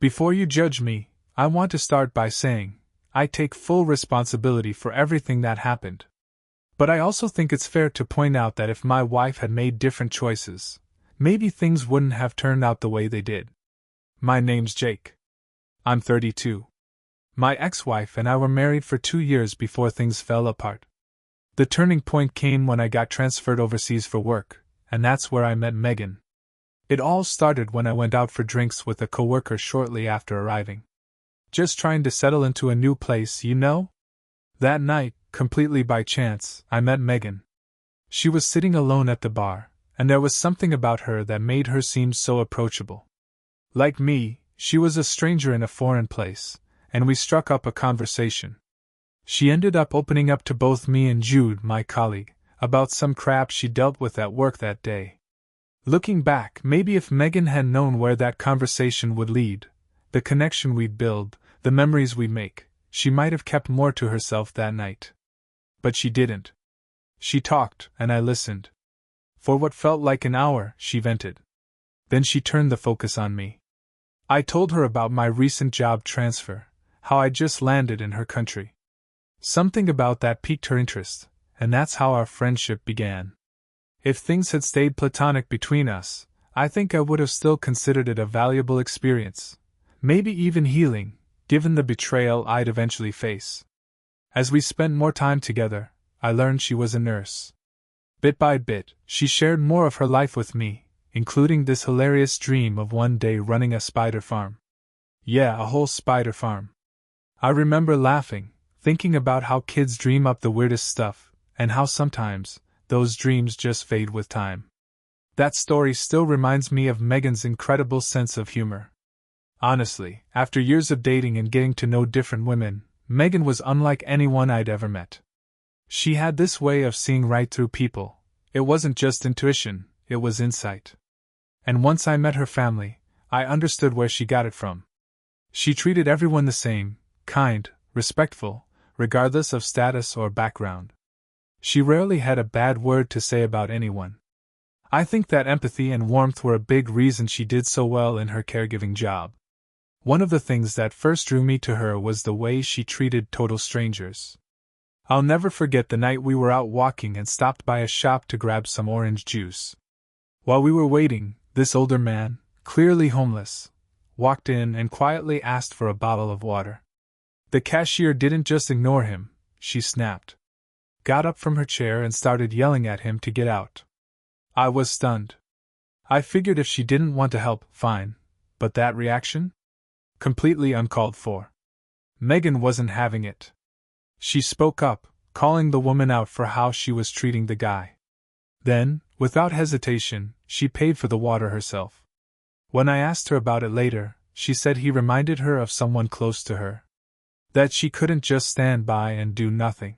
Before you judge me, I want to start by saying, I take full responsibility for everything that happened. But I also think it's fair to point out that if my wife had made different choices, maybe things wouldn't have turned out the way they did. My name's Jake. I'm 32. My ex-wife and I were married for 2 years before things fell apart. The turning point came when I got transferred overseas for work, and that's where I met Megan. It all started when I went out for drinks with a coworker shortly after arriving. Just trying to settle into a new place, you know? That night, completely by chance, I met Megan. She was sitting alone at the bar, and there was something about her that made her seem so approachable. Like me, she was a stranger in a foreign place, and we struck up a conversation. She ended up opening up to both me and Jude, my colleague, about some crap she dealt with at work that day. Looking back, maybe if Megan had known where that conversation would lead, the connection we'd build, the memories we'd make, she might have kept more to herself that night. But she didn't. She talked, and I listened. For what felt like an hour, she vented. Then she turned the focus on me. I told her about my recent job transfer, how I'd just landed in her country. Something about that piqued her interest, and that's how our friendship began. If things had stayed platonic between us, I think I would have still considered it a valuable experience, maybe even healing, given the betrayal I'd eventually face. As we spent more time together, I learned she was a nurse. Bit by bit, she shared more of her life with me, including this hilarious dream of one day running a spider farm. Yeah, a whole spider farm. I remember laughing, thinking about how kids dream up the weirdest stuff, and how sometimes, those dreams just fade with time. That story still reminds me of Megan's incredible sense of humor. Honestly, after years of dating and getting to know different women, Megan was unlike anyone I'd ever met. She had this way of seeing right through people. It wasn't just intuition, it was insight. And once I met her family, I understood where she got it from. She treated everyone the same, kind, respectful, regardless of status or background. She rarely had a bad word to say about anyone. I think that empathy and warmth were a big reason she did so well in her caregiving job. One of the things that first drew me to her was the way she treated total strangers. I'll never forget the night we were out walking and stopped by a shop to grab some orange juice. While we were waiting, this older man, clearly homeless, walked in and quietly asked for a bottle of water. The cashier didn't just ignore him, she snapped. Got up from her chair and started yelling at him to get out. I was stunned. I figured if she didn't want to help, fine, but that reaction? Completely uncalled for. Megan wasn't having it. She spoke up, calling the woman out for how she was treating the guy. Then, without hesitation, she paid for the water herself. When I asked her about it later, she said he reminded her of someone close to her. That she couldn't just stand by and do nothing.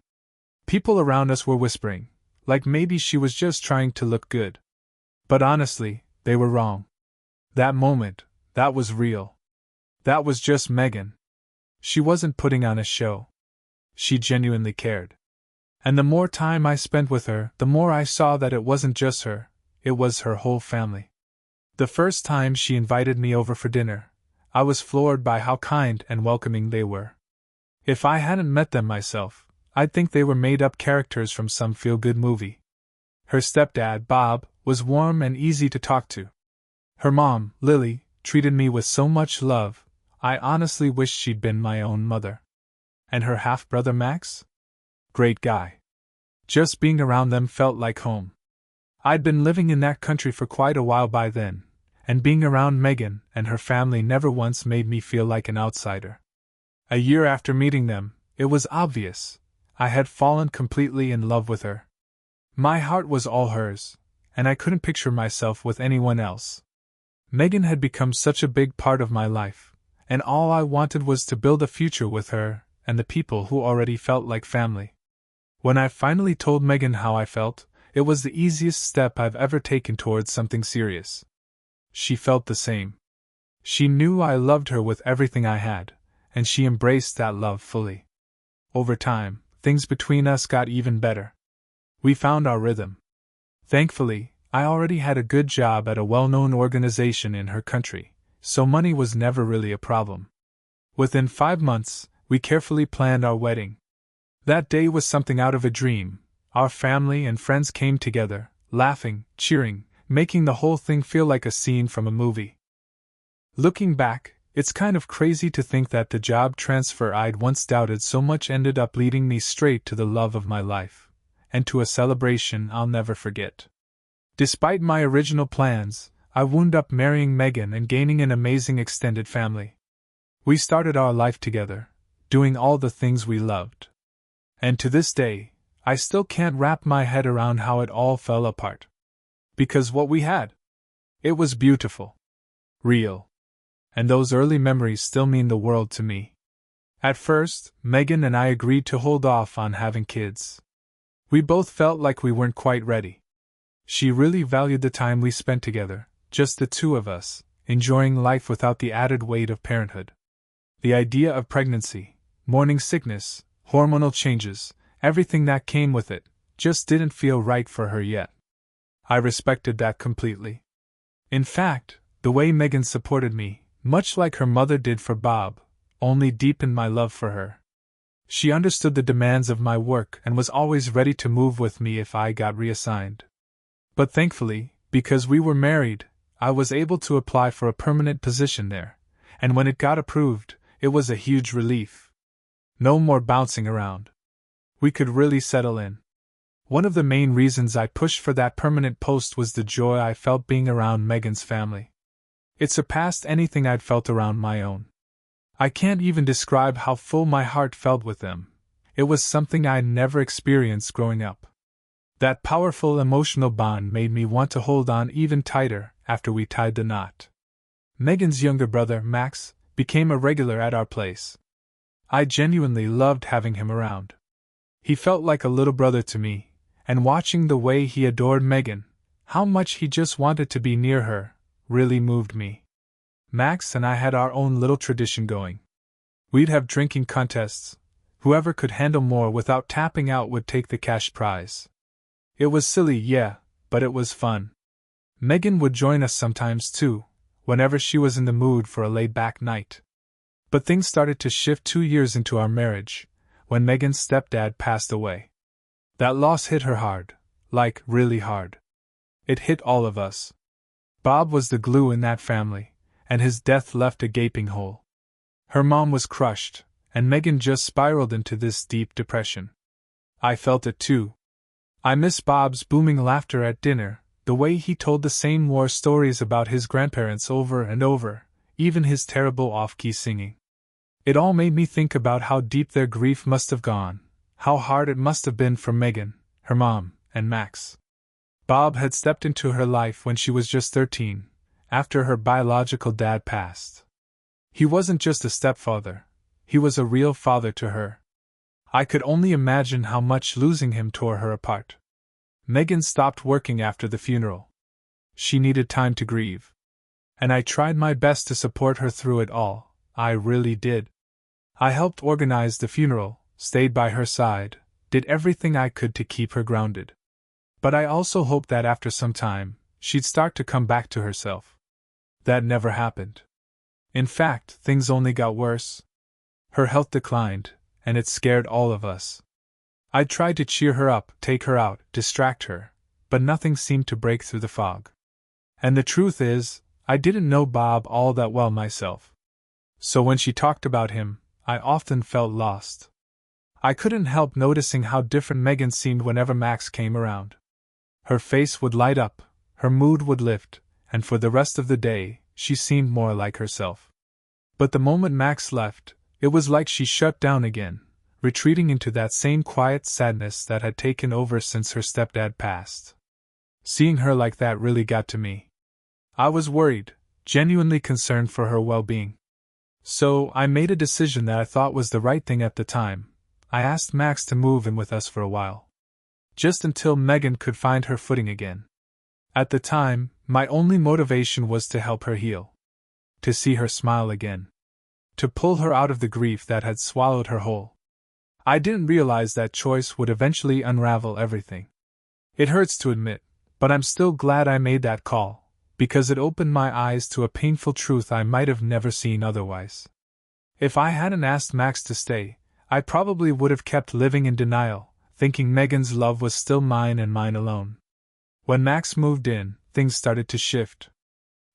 People around us were whispering, like maybe she was just trying to look good. But honestly, they were wrong. That moment, that was real. That was just Megan. She wasn't putting on a show. She genuinely cared. And the more time I spent with her, the more I saw that it wasn't just her, it was her whole family. The first time she invited me over for dinner, I was floored by how kind and welcoming they were. If I hadn't met them myself, I'd think they were made-up characters from some feel-good movie. Her stepdad, Bob, was warm and easy to talk to. Her mom, Lily, treated me with so much love, I honestly wished she'd been my own mother. And her half-brother Max? Great guy. Just being around them felt like home. I'd been living in that country for quite a while by then, and being around Megan and her family never once made me feel like an outsider. A year after meeting them, it was obvious. I had fallen completely in love with her. My heart was all hers, and I couldn't picture myself with anyone else. Megan had become such a big part of my life, and all I wanted was to build a future with her and the people who already felt like family. When I finally told Megan how I felt, it was the easiest step I've ever taken towards something serious. She felt the same. She knew I loved her with everything I had, and she embraced that love fully. Over time, things between us got even better. We found our rhythm. Thankfully, I already had a good job at a well-known organization in her country, so money was never really a problem. Within 5 months, we carefully planned our wedding. That day was something out of a dream. Our family and friends came together, laughing, cheering, making the whole thing feel like a scene from a movie. Looking back, it's kind of crazy to think that the job transfer I'd once doubted so much ended up leading me straight to the love of my life, and to a celebration I'll never forget. Despite my original plans, I wound up marrying Megan and gaining an amazing extended family. We started our life together, doing all the things we loved. And to this day, I still can't wrap my head around how it all fell apart. Because what we had, it was beautiful, real, and those early memories still mean the world to me. At first, Megan and I agreed to hold off on having kids. We both felt like we weren't quite ready. She really valued the time we spent together, just the two of us, enjoying life without the added weight of parenthood. The idea of pregnancy, morning sickness, hormonal changes, everything that came with it, just didn't feel right for her yet. I respected that completely. In fact, the way Megan supported me, much like her mother did for Bob, only deepened my love for her. She understood the demands of my work and was always ready to move with me if I got reassigned. But thankfully, because we were married, I was able to apply for a permanent position there, and when it got approved, it was a huge relief. No more bouncing around. We could really settle in. One of the main reasons I pushed for that permanent post was the joy I felt being around Megan's family. It surpassed anything I'd felt around my own. I can't even describe how full my heart felt with them. It was something I'd never experienced growing up. That powerful emotional bond made me want to hold on even tighter after we tied the knot. Megan's younger brother, Max, became a regular at our place. I genuinely loved having him around. He felt like a little brother to me, and watching the way he adored Megan, how much he just wanted to be near her, really moved me. Max and I had our own little tradition going. We'd have drinking contests. Whoever could handle more without tapping out would take the cash prize. It was silly, yeah, but it was fun. Megan would join us sometimes too, whenever she was in the mood for a laid-back night. But things started to shift 2 years into our marriage, when Megan's stepdad passed away. That loss hit her hard, like really hard. It hit all of us. Bob was the glue in that family, and his death left a gaping hole. Her mom was crushed, and Megan just spiraled into this deep depression. I felt it too. I miss Bob's booming laughter at dinner, the way he told the same war stories about his grandparents over and over, even his terrible off-key singing. It all made me think about how deep their grief must have gone, how hard it must have been for Megan, her mom, and Max. Bob had stepped into her life when she was just 13, after her biological dad passed. He wasn't just a stepfather, he was a real father to her. I could only imagine how much losing him tore her apart. Megan stopped working after the funeral. She needed time to grieve. And I tried my best to support her through it all, I really did. I helped organize the funeral, stayed by her side, did everything I could to keep her grounded. But I also hoped that after some time, she'd start to come back to herself. That never happened. In fact, things only got worse. Her health declined, and it scared all of us. I tried to cheer her up, take her out, distract her, but nothing seemed to break through the fog. And the truth is, I didn't know Bob all that well myself. So when she talked about him, I often felt lost. I couldn't help noticing how different Megan seemed whenever Max came around. Her face would light up, her mood would lift, and for the rest of the day, she seemed more like herself. But the moment Max left, it was like she shut down again, retreating into that same quiet sadness that had taken over since her stepdad passed. Seeing her like that really got to me. I was worried, genuinely concerned for her well-being. So I made a decision that I thought was the right thing at the time. I asked Max to move in with us for a while. Just until Megan could find her footing again. At the time, my only motivation was to help her heal. To see her smile again. To pull her out of the grief that had swallowed her whole. I didn't realize that choice would eventually unravel everything. It hurts to admit, but I'm still glad I made that call, because it opened my eyes to a painful truth I might have never seen otherwise. If I hadn't asked Max to stay, I probably would have kept living in denial, thinking Megan's love was still mine and mine alone. When Max moved in, things started to shift.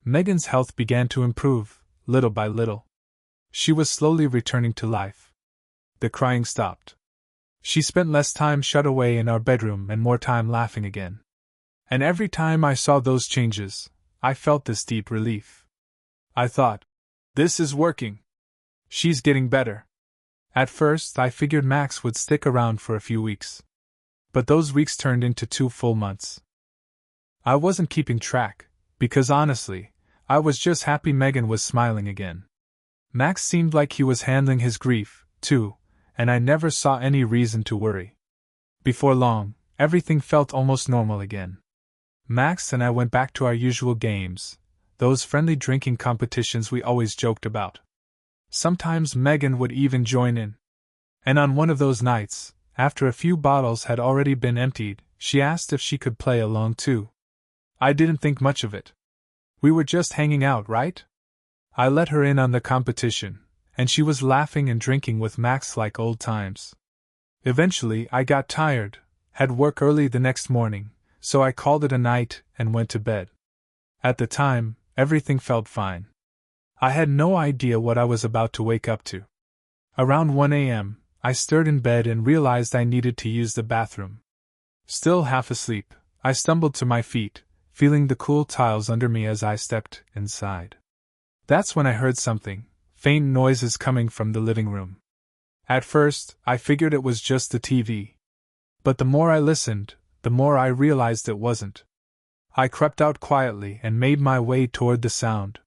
Megan's health began to improve, little by little. She was slowly returning to life. The crying stopped. She spent less time shut away in our bedroom and more time laughing again. And every time I saw those changes, I felt this deep relief. I thought, this is working. She's getting better. At first, I figured Max would stick around for a few weeks. But those weeks turned into 2 full months. I wasn't keeping track, because honestly, I was just happy Megan was smiling again. Max seemed like he was handling his grief, too, and I never saw any reason to worry. Before long, everything felt almost normal again. Max and I went back to our usual games, those friendly drinking competitions we always joked about. Sometimes Megan would even join in. And on one of those nights, after a few bottles had already been emptied, she asked if she could play along too. I didn't think much of it. We were just hanging out, right? I let her in on the competition, and she was laughing and drinking with Max like old times. Eventually, I got tired, had work early the next morning, so I called it a night and went to bed. At the time, everything felt fine. I had no idea what I was about to wake up to. Around 1 a.m., I stirred in bed and realized I needed to use the bathroom. Still half asleep, I stumbled to my feet, feeling the cool tiles under me as I stepped inside. That's when I heard something, faint noises coming from the living room. At first, I figured it was just the TV. But the more I listened, the more I realized it wasn't. I crept out quietly and made my way toward the sound.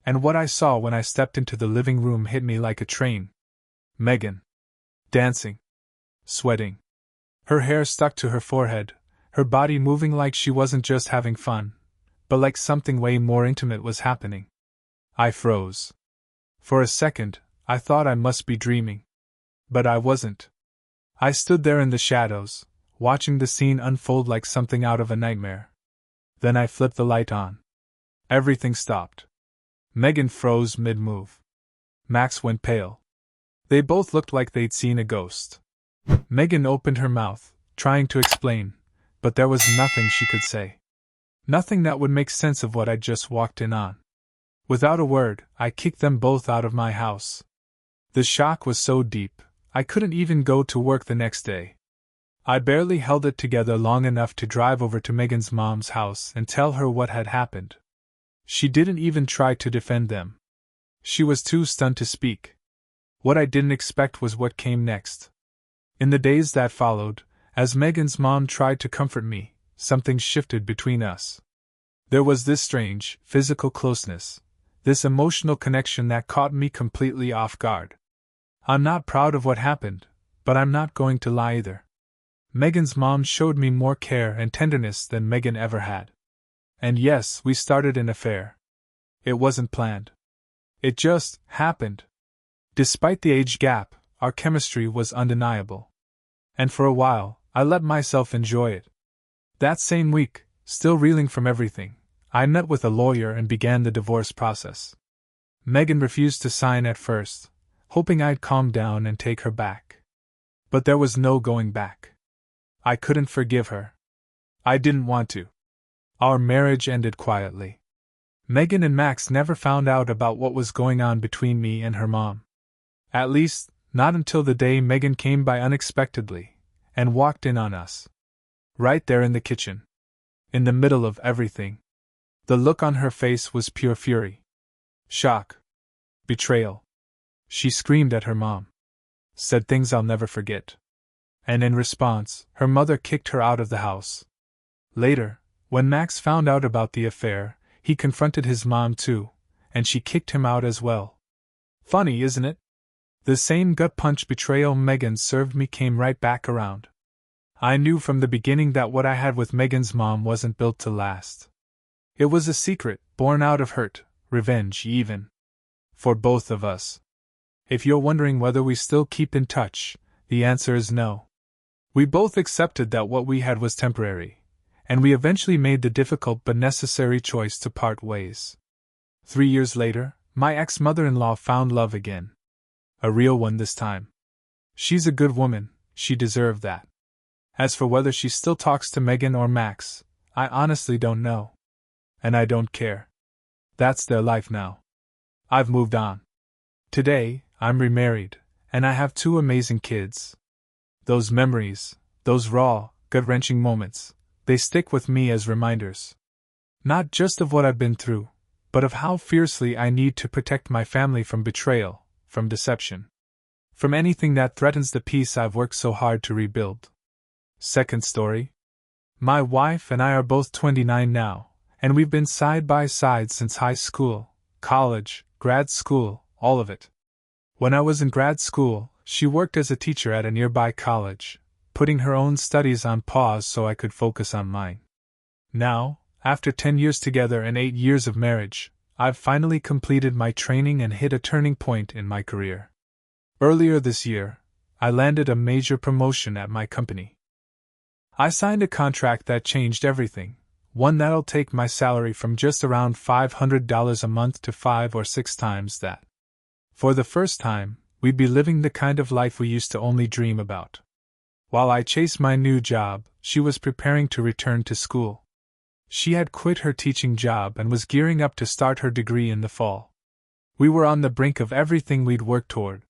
And what I saw when I stepped into the living room hit me like a train. Megan. Dancing. Sweating. Her hair stuck to her forehead, her body moving like she wasn't just having fun, but like something way more intimate was happening. I froze. For a second, I thought I must be dreaming. But I wasn't. I stood there in the shadows, watching the scene unfold like something out of a nightmare. Then I flipped the light on. Everything stopped. Megan froze mid-move. Max went pale. They both looked like they'd seen a ghost. Megan opened her mouth, trying to explain, but there was nothing she could say. Nothing that would make sense of what I'd just walked in on. Without a word, I kicked them both out of my house. The shock was so deep, I couldn't even go to work the next day. I barely held it together long enough to drive over to Megan's mom's house and tell her what had happened. She didn't even try to defend them. She was too stunned to speak. What I didn't expect was what came next. In the days that followed, as Megan's mom tried to comfort me, something shifted between us. There was this strange, physical closeness, this emotional connection that caught me completely off guard. I'm not proud of what happened, but I'm not going to lie either. Megan's mom showed me more care and tenderness than Megan ever had. And yes, we started an affair. It wasn't planned. It just happened. Despite the age gap, our chemistry was undeniable. And for a while, I let myself enjoy it. That same week, still reeling from everything, I met with a lawyer and began the divorce process. Megan refused to sign at first, hoping I'd calm down and take her back. But there was no going back. I couldn't forgive her. I didn't want to. Our marriage ended quietly. Megan and Max never found out about what was going on between me and her mom. At least, not until the day Megan came by unexpectedly and walked in on us. Right there in the kitchen. In the middle of everything. The look on her face was pure fury. Shock. Betrayal. She screamed at her mom. Said things I'll never forget. And in response, her mother kicked her out of the house. Later, when Max found out about the affair, he confronted his mom too, and she kicked him out as well. Funny, isn't it? The same gut punch betrayal Megan served me came right back around. I knew from the beginning that what I had with Megan's mom wasn't built to last. It was a secret, born out of hurt, revenge even. For both of us. If you're wondering whether we still keep in touch, the answer is no. We both accepted that what we had was temporary, and we eventually made the difficult but necessary choice to part ways. 3 years later, my ex-mother-in-law found love again. A real one this time. She's a good woman, she deserved that. As for whether she still talks to Megan or Max, I honestly don't know. And I don't care. That's their life now. I've moved on. Today, I'm remarried, and I have 2 amazing kids. Those memories, those raw, gut-wrenching moments, they stick with me as reminders. Not just of what I've been through, but of how fiercely I need to protect my family from betrayal, from deception. From anything that threatens the peace I've worked so hard to rebuild. Second story. My wife and I are both 29 now, and we've been side by side since high school, college, grad school, all of it. When I was in grad school, she worked as a teacher at a nearby college, putting her own studies on pause so I could focus on mine. Now, after 10 years together and 8 years of marriage, I've finally completed my training and hit a turning point in my career. Earlier this year, I landed a major promotion at my company. I signed a contract that changed everything, one that'll take my salary from just around $500 a month to 5 or 6 times that. For the first time, we'd be living the kind of life we used to only dream about. While I chased my new job, she was preparing to return to school. She had quit her teaching job and was gearing up to start her degree in the fall. We were on the brink of everything we'd worked toward.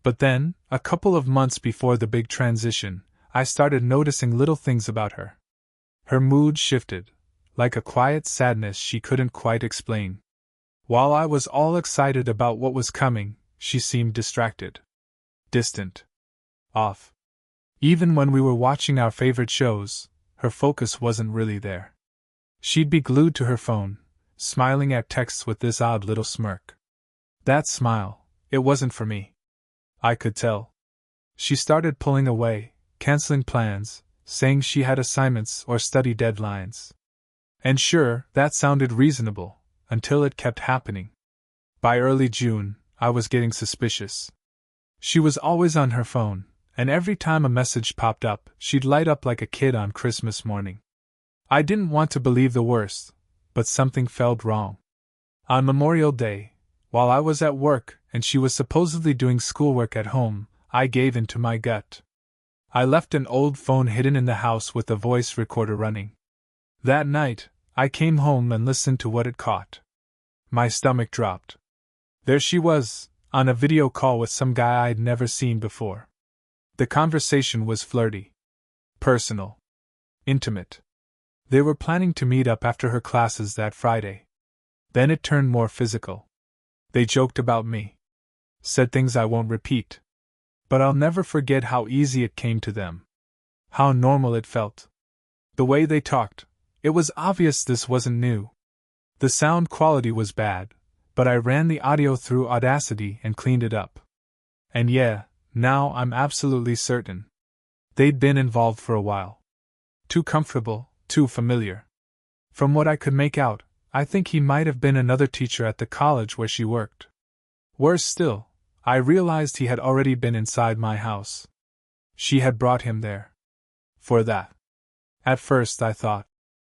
But then, a couple of months before the big transition, I started noticing little things about her. Her mood shifted, like a quiet sadness she couldn't quite explain. While I was all excited about what was coming, she seemed distracted. Distant. Off. Even when we were watching our favorite shows, her focus wasn't really there. She'd be glued to her phone, smiling at texts with this odd little smirk. That smile, it wasn't for me. I could tell. She started pulling away, canceling plans, saying she had assignments or study deadlines. And sure, that sounded reasonable, until it kept happening. By early June, I was getting suspicious. She was always on her phone, and every time a message popped up, she'd light up like a kid on Christmas morning. I didn't want to believe the worst, but something felt wrong. On Memorial Day, while I was at work and she was supposedly doing schoolwork at home, I gave in to my gut. I left an old phone hidden in the house with the voice recorder running. That night, I came home and listened to what it caught. My stomach dropped. There she was, on a video call with some guy I'd never seen before. The conversation was flirty. Personal. Intimate. They were planning to meet up after her classes that Friday. Then it turned more physical. They joked about me. Said things I won't repeat. But I'll never forget how easy it came to them. How normal it felt. The way they talked, it was obvious this wasn't new. The sound quality was bad, but I ran the audio through Audacity and cleaned it up. And yeah, now I'm absolutely certain. They'd been involved for a while. Too comfortable, too familiar. From what I could make out, I think he might have been another teacher at the college where she worked. Worse still, I realized he had already been inside my house. She had brought him there. For that. At first I thought,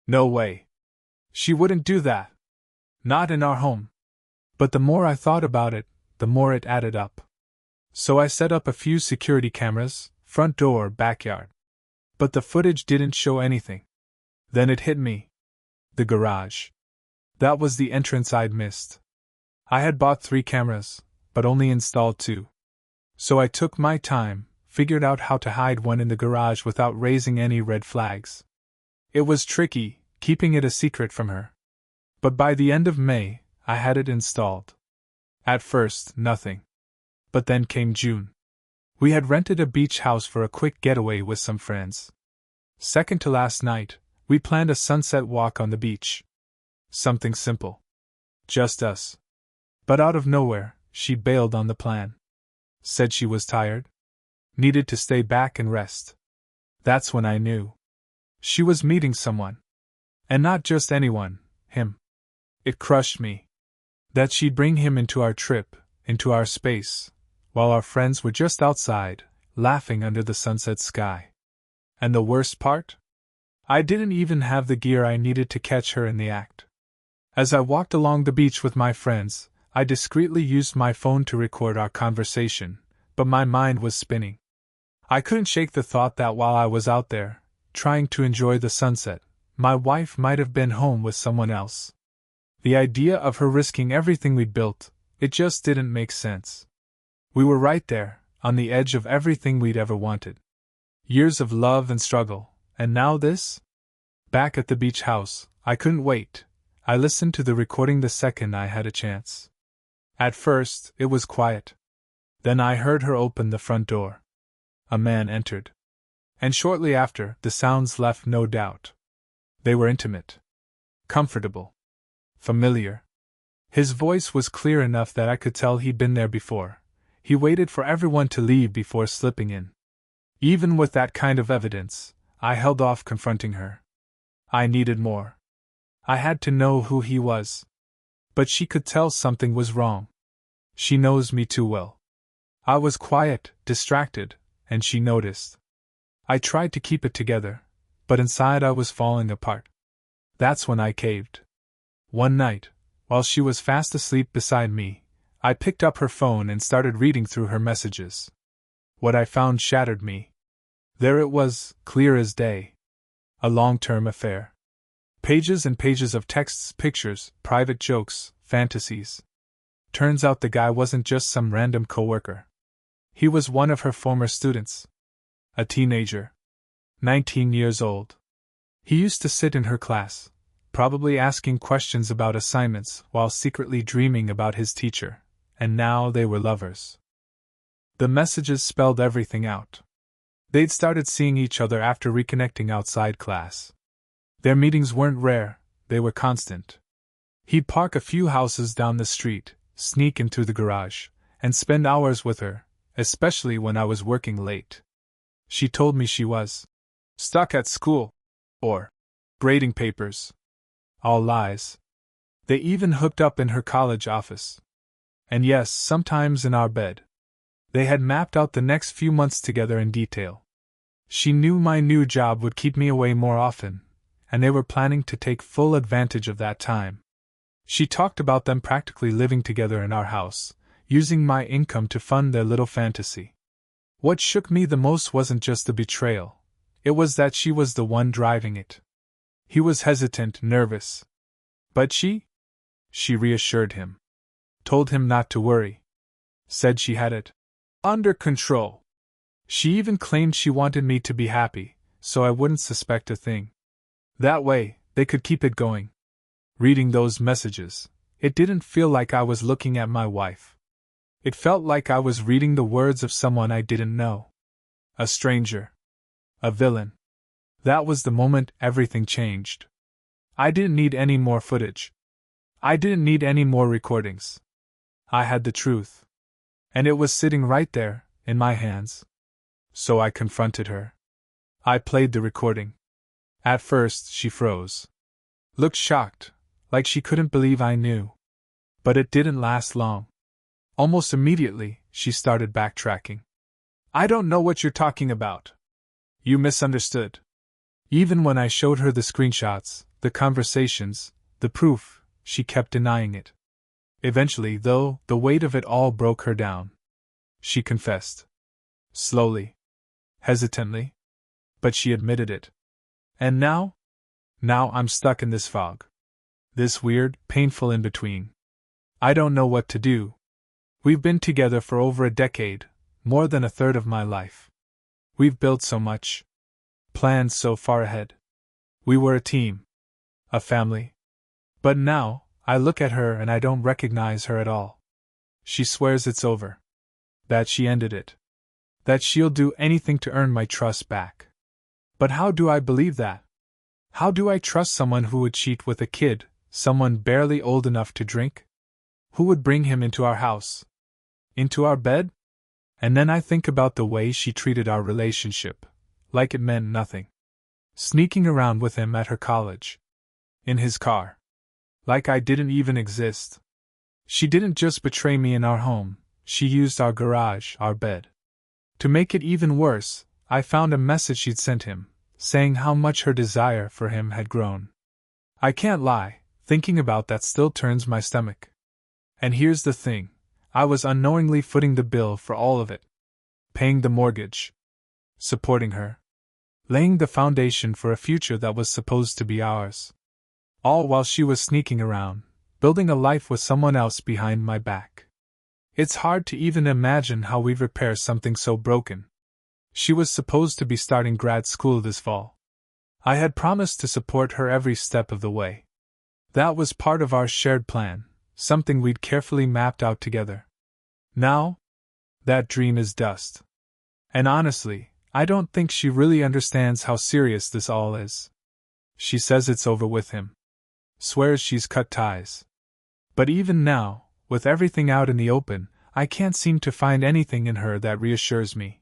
no way. She wouldn't do that. Not in our home. But the more I thought about it, the more it added up. So I set up a few security cameras, front door, backyard. But the footage didn't show anything. Then it hit me. The garage. That was the entrance I'd missed. I had bought 3 cameras, but only installed 2. So I took my time, figured out how to hide one in the garage without raising any red flags. It was tricky, keeping it a secret from her. But by the end of May, I had it installed. At first, nothing. But then came June. We had rented a beach house for a quick getaway with some friends. Second to last night, we planned a sunset walk on the beach. Something simple. Just us. But out of nowhere, she bailed on the plan. Said she was tired. Needed to stay back and rest. That's when I knew. She was meeting someone. And not just anyone, him. It crushed me. That she'd bring him into our trip, into our space, while our friends were just outside, laughing under the sunset sky. And the worst part? I didn't even have the gear I needed to catch her in the act. As I walked along the beach with my friends, I discreetly used my phone to record our conversation, but my mind was spinning. I couldn't shake the thought that while I was out there, trying to enjoy the sunset, my wife might have been home with someone else. The idea of her risking everything we'd built, it just didn't make sense. We were right there, on the edge of everything we'd ever wanted. Years of love and struggle, and now this? Back at the beach house, I couldn't wait. I listened to the recording the second I had a chance. At first, it was quiet. Then I heard her open the front door. A man entered. And shortly after, the sounds left no doubt. They were intimate. Comfortable. Familiar. His voice was clear enough that I could tell he'd been there before. He waited for everyone to leave before slipping in. Even with that kind of evidence, I held off confronting her. I needed more. I had to know who he was. But she could tell something was wrong. She knows me too well. I was quiet, distracted, and she noticed. I tried to keep it together, but inside I was falling apart. That's when I caved. One night, while she was fast asleep beside me, I picked up her phone and started reading through her messages. What I found shattered me. There it was, clear as day. A long-term affair. Pages and pages of texts, pictures, private jokes, fantasies. Turns out the guy wasn't just some random coworker. He was one of her former students. A teenager. 19 years old. He used to sit in her class, probably asking questions about assignments while secretly dreaming about his teacher, and now they were lovers. The messages spelled everything out. They'd started seeing each other after reconnecting outside class. Their meetings weren't rare, they were constant. He'd park a few houses down the street, sneak into the garage, and spend hours with her, especially when I was working late. She told me she was stuck at school, or grading papers. All lies. They even hooked up in her college office. And yes, sometimes in our bed. They had mapped out the next few months together in detail. She knew my new job would keep me away more often, and they were planning to take full advantage of that time. She talked about them practically living together in our house, using my income to fund their little fantasy. What shook me the most wasn't just the betrayal, it was that she was the one driving it. He was hesitant, nervous. But she reassured him. Told him not to worry. Said she had it under control. She even claimed she wanted me to be happy, so I wouldn't suspect a thing. That way, they could keep it going. Reading those messages, it didn't feel like I was looking at my wife. It felt like I was reading the words of someone I didn't know. A stranger. A villain. That was the moment everything changed. I didn't need any more footage. I didn't need any more recordings. I had the truth. And it was sitting right there, in my hands. So I confronted her. I played the recording. At first, she froze. Looked shocked, like she couldn't believe I knew. But it didn't last long. Almost immediately, she started backtracking. I don't know what you're talking about. You misunderstood. Even when I showed her the screenshots, the conversations, the proof, she kept denying it. Eventually, though, the weight of it all broke her down. She confessed. Slowly. Hesitantly. But she admitted it. And now? Now I'm stuck in this fog. This weird, painful in-between. I don't know what to do. We've been together for over a decade, more than a third of my life. We've built so much. Planned so far ahead. We were a team. A family. But now, I look at her and I don't recognize her at all. She swears it's over. That she ended it. That she'll do anything to earn my trust back. But how do I believe that? How do I trust someone who would cheat with a kid, someone barely old enough to drink? Who would bring him into our house? Into our bed? And then I think about the way she treated our relationship, like it meant nothing. Sneaking around with him at her college. In his car. Like I didn't even exist. She didn't just betray me in our home, she used our garage, our bed. To make it even worse, I found a message she'd sent him, saying how much her desire for him had grown. I can't lie, thinking about that still turns my stomach. And here's the thing, I was unknowingly footing the bill for all of it. Paying the mortgage. Supporting her. Laying the foundation for a future that was supposed to be ours. All while she was sneaking around, building a life with someone else behind my back. It's hard to even imagine how we repair something so broken. She was supposed to be starting grad school this fall. I had promised to support her every step of the way. That was part of our shared plan, something we'd carefully mapped out together. Now, that dream is dust. And honestly, I don't think she really understands how serious this all is. She says it's over with him. Swears she's cut ties. But even now, with everything out in the open, I can't seem to find anything in her that reassures me.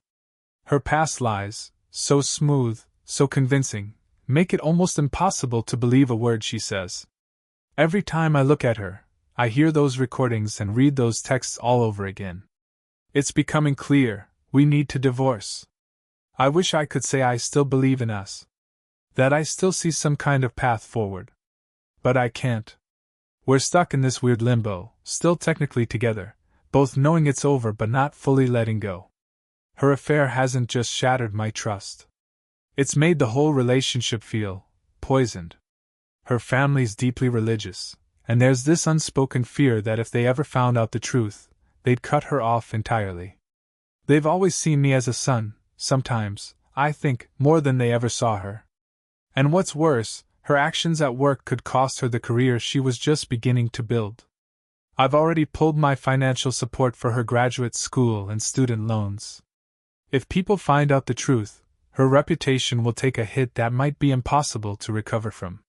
Her past lies, so smooth, so convincing, make it almost impossible to believe a word she says. Every time I look at her, I hear those recordings and read those texts all over again. It's becoming clear, we need to divorce. I wish I could say I still believe in us. That I still see some kind of path forward. But I can't. We're stuck in this weird limbo, still technically together, both knowing it's over but not fully letting go. Her affair hasn't just shattered my trust. It's made the whole relationship feel poisoned. Her family's deeply religious, and there's this unspoken fear that if they ever found out the truth, they'd cut her off entirely. They've always seen me as a son, sometimes, I think, more than they ever saw her. And what's worse, her actions at work could cost her the career she was just beginning to build. I've already pulled my financial support for her graduate school and student loans. If people find out the truth, her reputation will take a hit that might be impossible to recover from.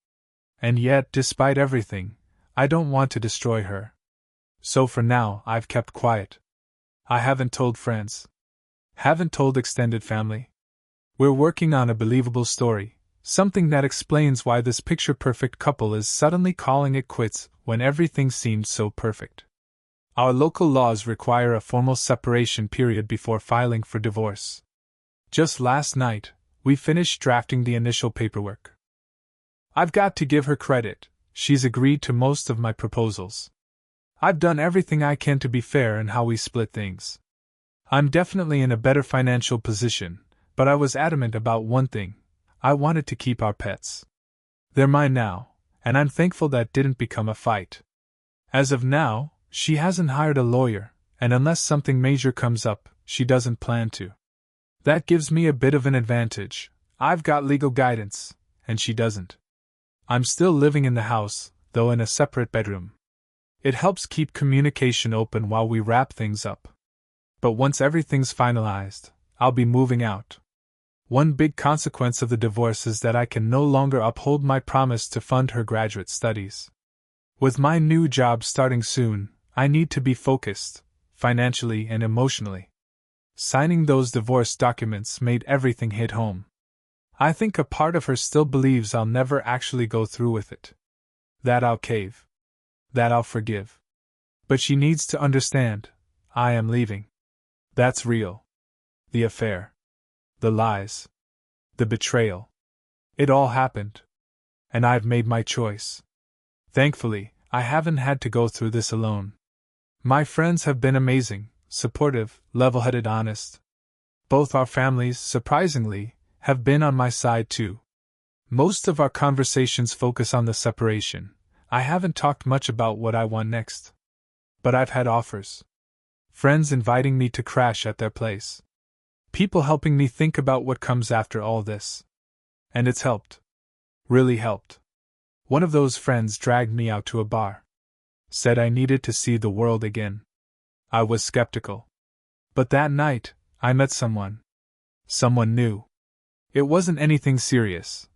And yet, despite everything, I don't want to destroy her. So for now, I've kept quiet. I haven't told friends. Haven't told extended family. We're working on a believable story, something that explains why this picture-perfect couple is suddenly calling it quits when everything seemed so perfect. Our local laws require a formal separation period before filing for divorce. Just last night, we finished drafting the initial paperwork. I've got to give her credit, she's agreed to most of my proposals. I've done everything I can to be fair in how we split things. I'm definitely in a better financial position, but I was adamant about one thing. I wanted to keep our pets. They're mine now, and I'm thankful that didn't become a fight. As of now, she hasn't hired a lawyer, and unless something major comes up, she doesn't plan to. That gives me a bit of an advantage. I've got legal guidance, and she doesn't. I'm still living in the house, though in a separate bedroom. It helps keep communication open while we wrap things up. But once everything's finalized, I'll be moving out. One big consequence of the divorce is that I can no longer uphold my promise to fund her graduate studies. With my new job starting soon, I need to be focused, financially and emotionally. Signing those divorce documents made everything hit home. I think a part of her still believes I'll never actually go through with it. That I'll cave. That I'll forgive. But she needs to understand, I am leaving. That's real. The affair. The lies. The betrayal. It all happened. And I've made my choice. Thankfully, I haven't had to go through this alone. My friends have been amazing, supportive, level-headed, honest. Both our families, surprisingly, have been on my side too. Most of our conversations focus on the separation. I haven't talked much about what I want next. But I've had offers. Friends inviting me to crash at their place. People helping me think about what comes after all this. And it's helped. Really helped. One of those friends dragged me out to a bar. Said I needed to see the world again. I was skeptical. But that night, I met someone. Someone new. It wasn't anything serious,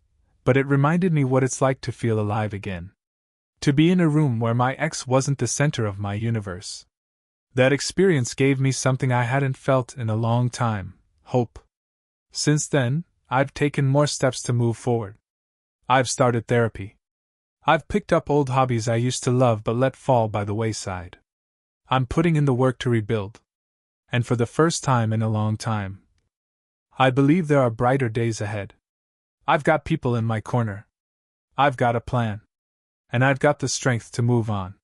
but it reminded me what it's like to feel alive again. To be in a room where my ex wasn't the center of my universe. That experience gave me something I hadn't felt in a long time, hope. Since then, I've taken more steps to move forward. I've started therapy. I've picked up old hobbies I used to love but let fall by the wayside. I'm putting in the work to rebuild. And for the first time in a long time, I believe there are brighter days ahead. I've got people in my corner. I've got a plan. And I've got the strength to move on.